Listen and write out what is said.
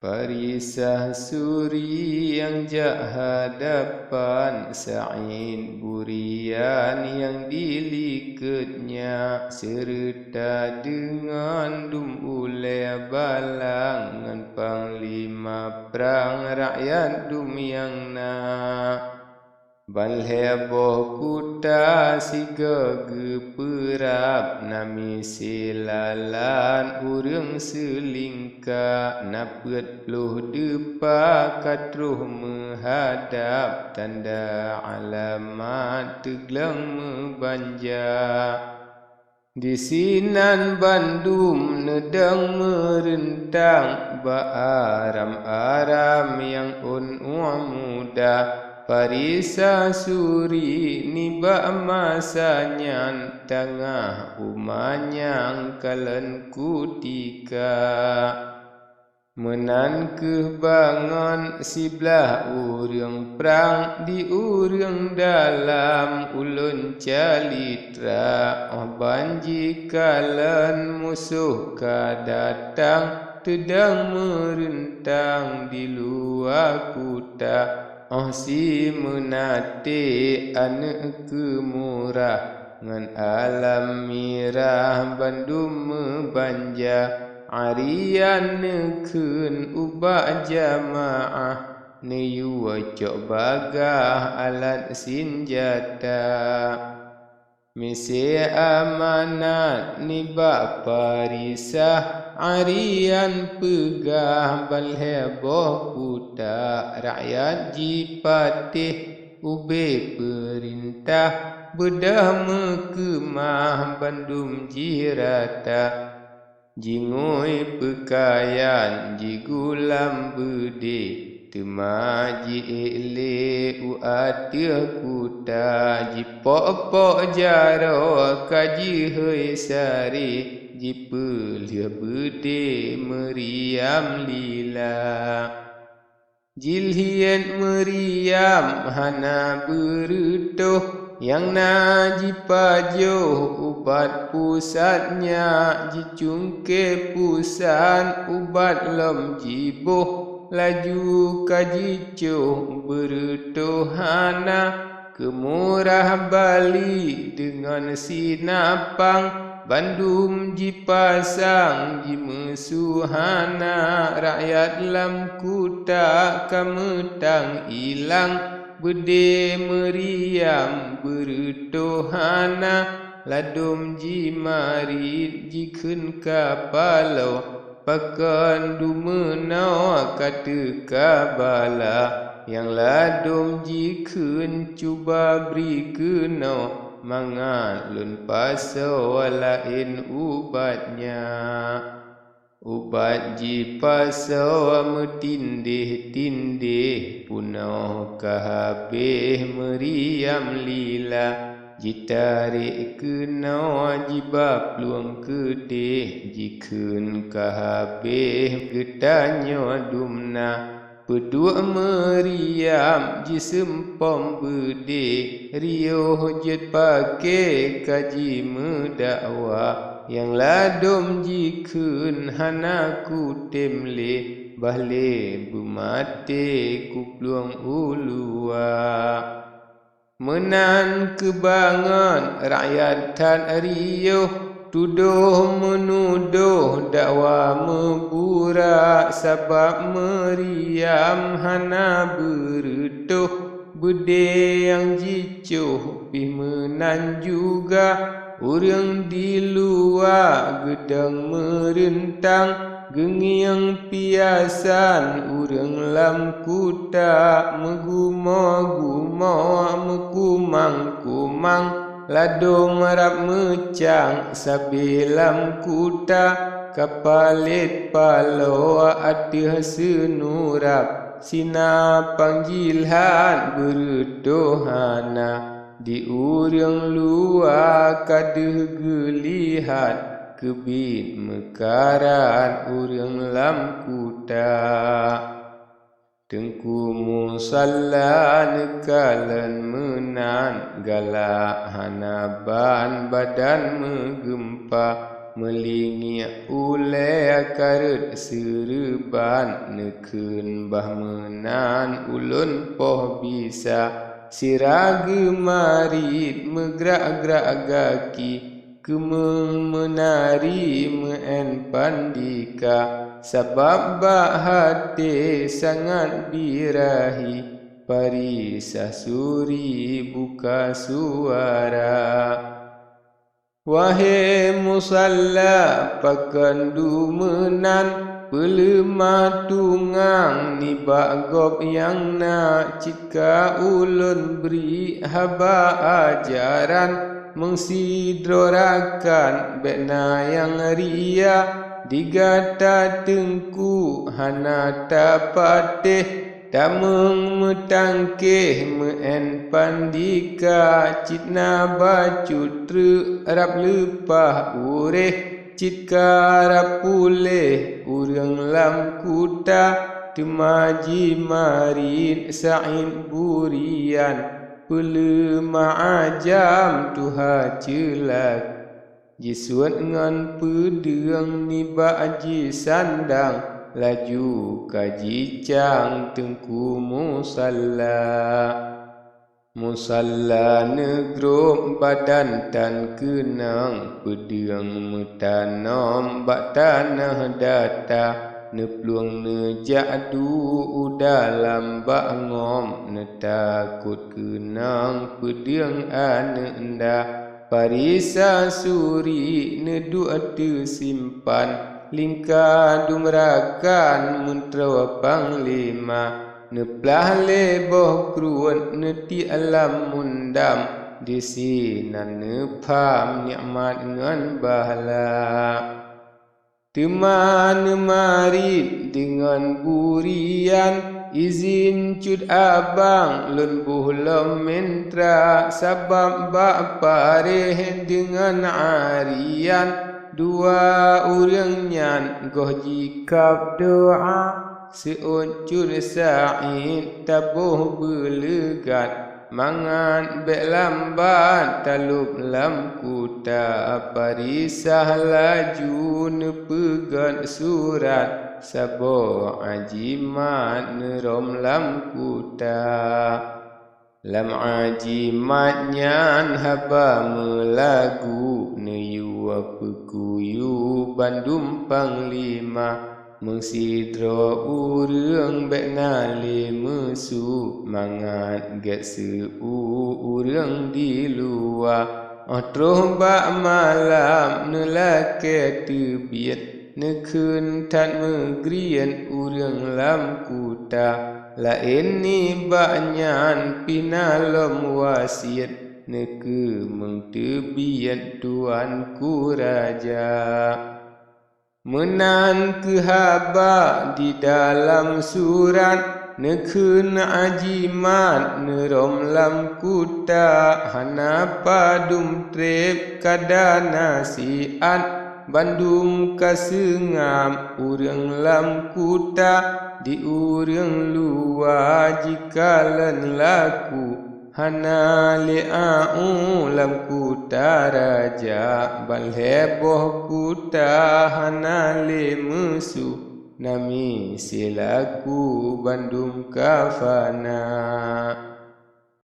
Parisah suri yang jak hadapan, Sa'id burian yang diliketnya, serta dengan dum ulai balang, ngan panglima perang rakyat dum yang nak. Ban heboh kuta siga geperap, nami silalan urang selingka, napet peluh depa katruh menghadap, tanda alamat teglang membanja. Di sinan Bandung nedang merentang, aram-aram yang muda, Parisah suri niba masanya, tengah umanyang kalen kutika. Menan kebangan sibelah urang perang, di urang dalam ulun calitra. Banji kalen musuh kadatang, tedang merentang di luar kuta. Si menate anak kemurah, ngan alam mirah Bandung membanja. Arian nekun ubah jamaah, neyu wajok bagah alat senjata. Misi amanat niba parisah, arian pegah bal heboh kuta. Rakyat jipatih ube perintah, bedah mekemah Bandung jirata. Jingoi pekayan jigulam bede, temaji ele uatia kuta. Jipok-pok jaro kaji hei sari, jipelia bede meriam lila. Jilhian meriam hana berutuh, yang najipajo ubat pusatnya. Jicungke pusan ubat lom jibuh, laju kajicuh berutuh hana. Kemurah Bali dengan sinapang, Bandung jipasang jimesuhana. Rakyat lam kuta kametang ilang, bede meriam berutuhana. Ladum jimari jikun kapalo, pakan dumenau kata kabala. Yang ladum jikun cuba beri kenau, mangat lun paso lain ubatnya. Ubat jipaso metindih-tindih, punau kahabih meriam lila. Jitarik kenau jibab luang kedih, jikun kahabih getanyo dumna. Pedua meriam jisempom bede, rio jet pake kaji mendakwa. Yang ladum jikun hana kutemle, bahle bumate kupluang ulua. Menan kebangan rakyat tan rio, tuduh menuduh dakwa membura. Sebab meriam hana berutuh, bede yang jicuh pih menan juga. Urang di luar gedang merentang, gengiang piasan urang lam kuta. Meguma-guma mekumang-kumang, ladung marap mecang sabelam kuta. Kapalit palo atih senurap, sina panggilhan berutuhana. Di urang luar kadeh gelihat, kebit mekaran urang lam kuta. Tengku musalla nekalan menan, galak hanaban badan megempa. melingi ule karut serban nekeun bah menan ulun poh bisa sirage marit megrak-gerak gaki kemeng menari meen pandika sabab bak hati sangat birahi parisah suri buka suara. Wahai musalla pakandu menan pelemah tungang nibak gob yang nak jika ulun beri haba ajaran mengsidrorakan bekna yang ria digata tengku hana tapateh dameng metangkeh meen pandika citna bacut truk rap lepah ureh citka rap puleh urang lam kuta temaji marin sa'in burian pelemah ajam tuha celak jisuat ngan pedeng nibak aji sandang laju kaji cang tengku musalla musalla negro badan tan kenang pedeng metanom bak tanah data nepluang nejadu dalam bak ngom netakut kenang pedeng anenda parisa suri nedu atu simpan lingka dumrakan mentra panglima neplah leboh kruan neti alam mundam disinan nepam nikmat ngan bahala teman mari dengan burian izin cud abang lun buhlam mentra sabab bak pareh dengan arian dua urang nyan goh jikap doa seuncur sa'id tabuh belegat mangan bek lambat talup lam kuta parisah laju nepegat surat sabo ajimat nerom lam kuta lam ajimat nyan haba melagu neyua pekuyu bandum panglima mengsidro urang bek nali mesu mangat get seu urang di luar otroh bak malam nelake tebiat nekeun tat megrian urang lam kuta lain ni bak nyan pinalom wasiat neke mengtebiat tuanku raja menan ke haba di dalam surat nekeun ajimat nerom lam kuta hana padum trep kada nasiat bandum kasengam urang lam kuta di urang luar jikalan laku hana li'a'u lam kuta raja bal heboh kuta hana li musuh nami silaku bandum kafana